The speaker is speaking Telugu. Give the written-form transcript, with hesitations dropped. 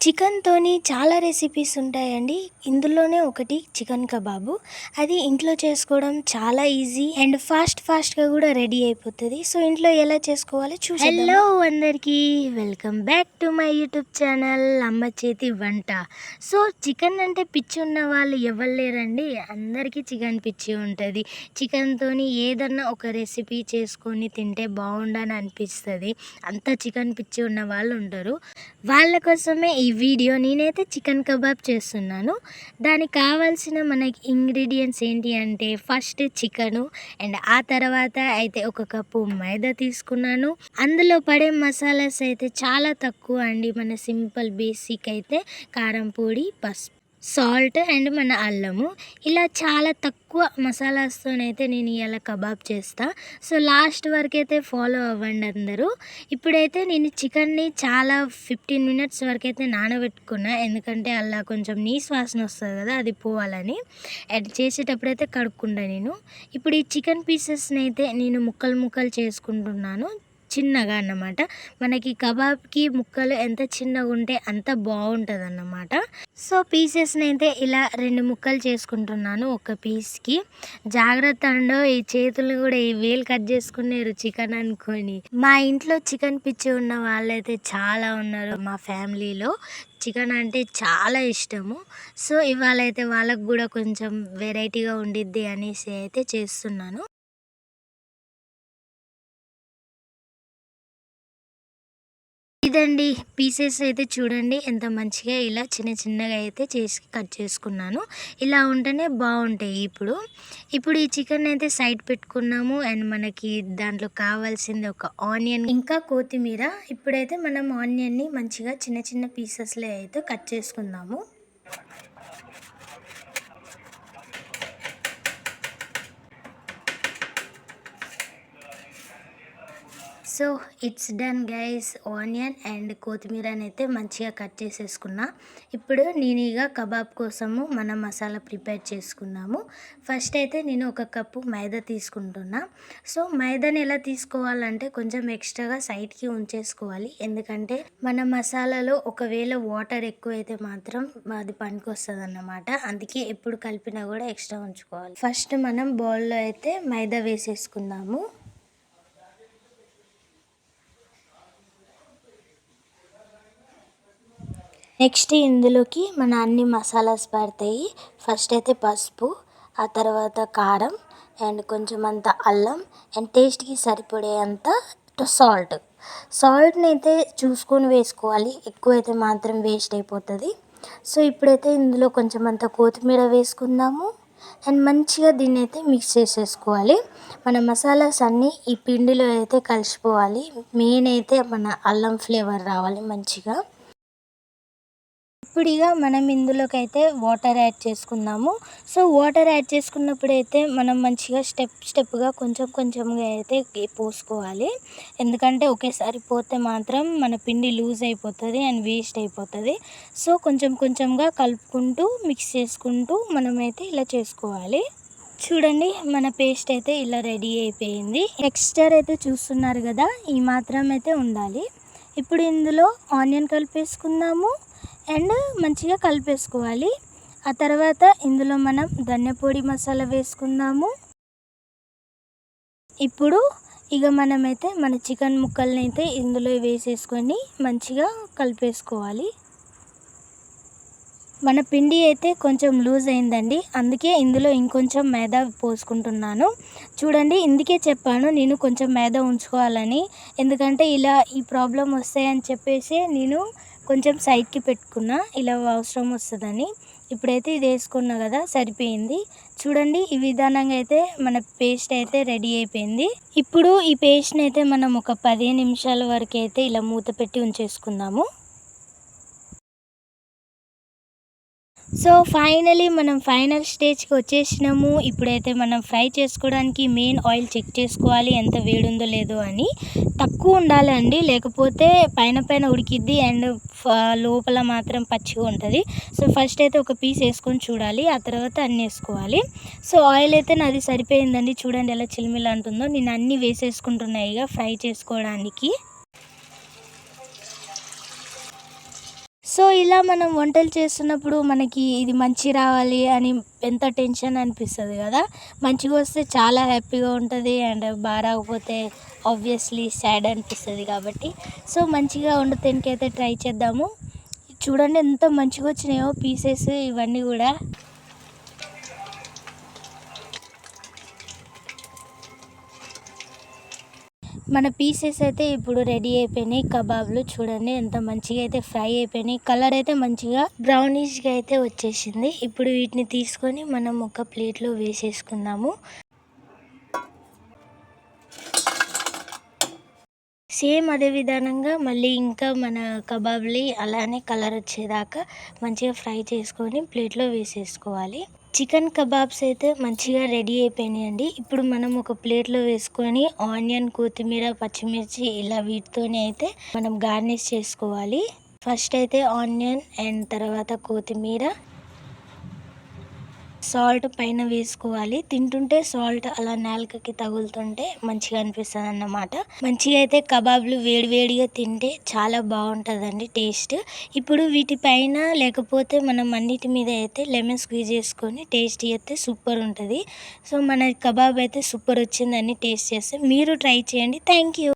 చికెన్‌తోని చాలా రెసిపీస్ ఉంటాయండి. ఇందులోనే ఒకటి చికెన్ కబాబు. అది ఇంట్లో చేసుకోవడం చాలా ఈజీ అండ్ ఫాస్ట్‌గా కూడా రెడీ అయిపోతది. సో, ఇంట్లో ఎలా చేసుకోవాలో చూసేద్దామా? హలో అందరికీ. Welcome back to my YouTube channel అమ్మ చేతి వంట. సో, చికెన్ అంటే పిచ్చి ఉన్న వాళ్ళు ఎవరు లేరండి. అందరికీ చికెన్ పిచ్చి ఉంటది. చికెన్‌తోని ఏదన్నా ఒక రెసిపీ చేసుకొని తింటే బావుండని అనిపిస్తది. అంత చికెన్ పిచ్చి ఉన్న వాళ్ళు ఉంటారు. వాళ్ళ కోసమే ఈ వీడియో. నేనైతే చికెన్ కబాబ్ చేస్తున్నాను. దానికి కావాల్సిన మనకి ఇంగ్రీడియంట్స్ ఏంటి అంటే ఫస్ట్ చికెను అండ్ ఆ తర్వాత అయితే ఒక కప్పు మైదా తీసుకున్నాను. అందులో పడే మసాలాస్ అయితే చాలా తక్కువ అండి. మన సింపుల్ బేసిక్ అయితే కారం పొడి, పసుపు, సాల్ట్ అండ్ మన అల్లము. ఇలా చాలా తక్కువ మసాలాస్తోనైతే నేను ఇలా కబాబ్ చేస్తా. సో, లాస్ట్ వరకు అయితే ఫాలో అవ్వండి అందరూ. ఇప్పుడైతే నేను చికెన్ని చాలా 15 మినిట్స్ వరకైతే నానబెట్టుకున్నా. ఎందుకంటే అలా కొంచెం నీసు వాసన వస్తుంది కదా, అది పోవాలని. అండ్ చేసేటప్పుడైతే కడుక్కుంటా నేను. ఇప్పుడు ఈ చికెన్ పీసెస్ని అయితే నేను ముక్కలు చేసుకుంటున్నాను చిన్నగా అన్నమాట. మనకి కబాబ్కి ముక్కలు ఎంత చిన్నగా ఉంటే అంత బాగుంటుంది అన్నమాట. సో, పీసెస్ని అయితే ఇలా 2 ముక్కలు చేసుకుంటున్నాను ఒక పీస్కి. జాగ్రత్త అండో, ఈ చేతులు కూడా ఈ వేలు కట్ చేసుకునేరు చికెన్ అనుకొని. మా ఇంట్లో చికెన్ పిచ్చి ఉన్న వాళ్ళైతే చాలా ఉన్నారు. మా ఫ్యామిలీలో చికెన్ అంటే చాలా ఇష్టము. సో, ఇవాళ అయితే వాళ్ళకు కూడా కొంచెం వెరైటీగా ఉండిద్ది అనేసి అయితే చేస్తున్నాను. ఇదండి పీసెస్ అయితే చూడండి ఎంత మంచిగా ఇలా చిన్నగా అయితే చేసి కట్ చేసుకున్నాను. ఇలా ఉంటేనే బాగుంటాయి. ఇప్పుడు ఈ చికెన్ అయితే సైడ్ పెట్టుకున్నాము. అండ్ మనకి దాంట్లో కావాల్సింది ఒక ఆనియన్ ఇంకా కొత్తిమీర. ఇప్పుడైతే మనం ఆనియన్ని మంచిగా చిన్న పీసెస్లో అయితే కట్ చేసుకుందాము. So, it's done guys. Onion and కొత్తిమీరని అయితే మంచిగా కట్ చేసేసుకున్నా. ఇప్పుడు నేను ఇక కబాబ్ కోసము మనం మసాలా ప్రిపేర్ చేసుకుందాము. ఫస్ట్ అయితే నేను ఒక కప్పు మైదా తీసుకుంటున్నా. సో, మైదాని ఎలా తీసుకోవాలంటే కొంచెం ఎక్స్ట్రాగా సైడ్కి ఉంచేసుకోవాలి. ఎందుకంటే మన మసాలాలో ఒకవేళ వాటర్ ఎక్కువైతే మాత్రం అది పనికొస్తుంది అన్నమాట. అందుకే ఎప్పుడు కలిపినా కూడా ఎక్స్ట్రా ఉంచుకోవాలి. ఫస్ట్ మనం బౌల్లో అయితే మైదా వేసేసుకుందాము. నెక్స్ట్ ఇందులోకి మన అన్ని మసాలాస్ పడతాయి. ఫస్ట్ అయితే పసుపు, ఆ తర్వాత కారం అండ్ కొంచెం అంత అల్లం అండ్ టేస్ట్కి సరిపడే అంత సాల్ట్ని అయితే చూసుకొని వేసుకోవాలి. ఎక్కువైతే మాత్రం వేస్ట్ అయిపోతుంది. సో, ఇప్పుడైతే ఇందులో కొంచెం అంత కొత్తిమీర వేసుకుందాము. అండ్ మంచిగా దీన్ని అయితే మిక్స్ చేసేసుకోవాలి. మన మసాలాస్ అన్నీ ఈ పిండిలో అయితే కలిసిపోవాలి. మెయిన్ అయితే మన అల్లం ఫ్లేవర్ రావాలి మంచిగా. ఇప్పుడు ఇక మనం ఇందులోకి అయితే వాటర్ యాడ్ చేసుకుందాము. సో, వాటర్ యాడ్ చేసుకున్నప్పుడైతే మనం మంచిగా స్టెప్గా కొంచెంగా అయితే పోసుకోవాలి. ఎందుకంటే ఒకేసారి పోతే మాత్రం మన పిండి లూజ్ అయిపోతుంది అండ్ వేస్ట్ అయిపోతుంది. సో, కొంచెంగా కలుపుకుంటూ మిక్స్ చేసుకుంటూ మనమైతే ఇలా చేసుకోవాలి. చూడండి, మన పేస్ట్ అయితే ఇలా రెడీ అయిపోయింది. టెక్స్చర్ అయితే చూస్తున్నారు కదా, ఈ మాత్రం అయితే ఉండాలి. ఇప్పుడు ఇందులో ఆనియన్ కలిపేసుకుందాము అండ్ మంచిగా కలిపేసుకోవాలి. ఆ తర్వాత ఇందులో మనం ధనియా పొడి మసాలా వేసుకుందాము. ఇప్పుడు ఇక మనమైతే మన చికెన్ ముక్కల్ని అయితే ఇందులో వేసేసుకొని మంచిగా కలిపేసుకోవాలి. మన పిండి అయితే కొంచెం లూజ్ అయిందండి. అందుకే ఇందులో ఇంకొంచెం మైదా పోసుకుంటున్నాను. చూడండి, ఇందుకే చెప్పాను నేను కొంచెం మైదా ఉంచుకోవాలని. ఎందుకంటే ఇలా ఈ ప్రాబ్లం వస్తాయని చెప్పేసి నేను కొంచెం సైడ్కి పెట్టుకున్నా, ఇలా అవసరం వస్తుందని. ఇప్పుడైతే ఇది వేసుకున్నా కదా, సరిపోయింది. చూడండి, ఈ విధానంగా అయితే మన పేస్ట్ అయితే రెడీ అయిపోయింది. ఇప్పుడు ఈ పేస్ట్ని అయితే మనం ఒక 15 నిమిషాల వరకు అయితే ఇలా మూత పెట్టి ఉంచేసుకుందాము. సో, ఫైనలీ మనం ఫైనల్ స్టేజ్కి వచ్చేసినాము. ఇప్పుడైతే మనం ఫ్రై చేసుకోవడానికి మెయిన్ ఆయిల్ చెక్ చేసుకోవాలి ఎంత వేడుందో లేదో అని. తక్కువ ఉండాలండి, లేకపోతే పైన ఉడికిద్ది అండ్ లోపల మాత్రం పచ్చిగా ఉంటుంది. సో, ఫస్ట్ అయితే ఒక పీస్ వేసుకొని చూడాలి, ఆ తర్వాత అన్నీ వేసుకోవాలి. సో, ఆయిల్ అయితే నాది సరిపోయిందండి. చూడండి ఎలా చిలిమిలా అంటుందో. నేను అన్నీ వేసేసుకుంటున్నాయి ఇక ఫ్రై చేసుకోవడానికి. సో ఇలా మనం వంటలు చేస్తున్నప్పుడు మనకి ఇది మంచి రావాలి అని ఎంత టెన్షన్ అనిపిస్తుంది కదా. మంచిగా వస్తే చాలా హ్యాపీగా ఉంటుంది, అండ్ బాగా రాకపోతే ఆబ్వియస్లీ సాడ్ అనిపిస్తుంది కాబట్టి సో మంచిగా వండుతానికి అయితే ట్రై చేద్దాము. చూడండి ఎంత మంచిగా వచ్చినాయో పీసెస్ ఇవన్నీ కూడా. మన పీసెస్ అయితే ఇప్పుడు రెడీ అయిపోయినాయి. కబాబ్లు చూడండి ఎంత మంచిగా అయితే ఫ్రై అయిపోయినాయి. కలర్ అయితే మంచిగా బ్రౌనిష్గా అయితే వచ్చేసింది. ఇప్పుడు వీటిని తీసుకొని మనం ఒక ప్లేట్లో వేసేసుకుందాము. సేమ్ అదే విధానంగా మళ్ళీ ఇంకా మన కబాబ్ని అలానే కలర్ వచ్చేదాకా మంచిగా ఫ్రై చేసుకొని ప్లేట్లో వేసేసుకోవాలి. చికెన్ కబాబ్స్ అయితే మంచిగా రెడీ అయిపోయినాయండి. ఇప్పుడు మనం ఒక ప్లేట్లో వేసుకొని ఆనియన్, కొత్తిమీర, పచ్చిమిర్చి ఇలా వీటితోనే అయితే మనం గార్నిష్ చేసుకోవాలి. ఫస్ట్ అయితే ఆనియన్ అండ్ తర్వాత కొత్తిమీర, సాల్ట్ పైన వేసుకోవాలి. తింటుంటే సాల్ట్ అలా నాలుకకి తగులుతుంటే మంచిగా అనిపిస్తుంది అన్నమాట. మంచిగా అయితే కబాబ్లు వేడివేడిగా తింటే చాలా బాగుంటుందండి టేస్ట్. ఇప్పుడు వీటిపైన లేకపోతే మనం అన్నిటి మీద అయితే లెమన్ స్క్వీజ్ చేసుకొని టేస్ట్ చేస్తే సూపర్ ఉంటుంది. సో మన కబాబ్ అయితే సూపర్ వచ్చిందని టేస్ట్ చేస్తే మీరు ట్రై చేయండి. Thank you.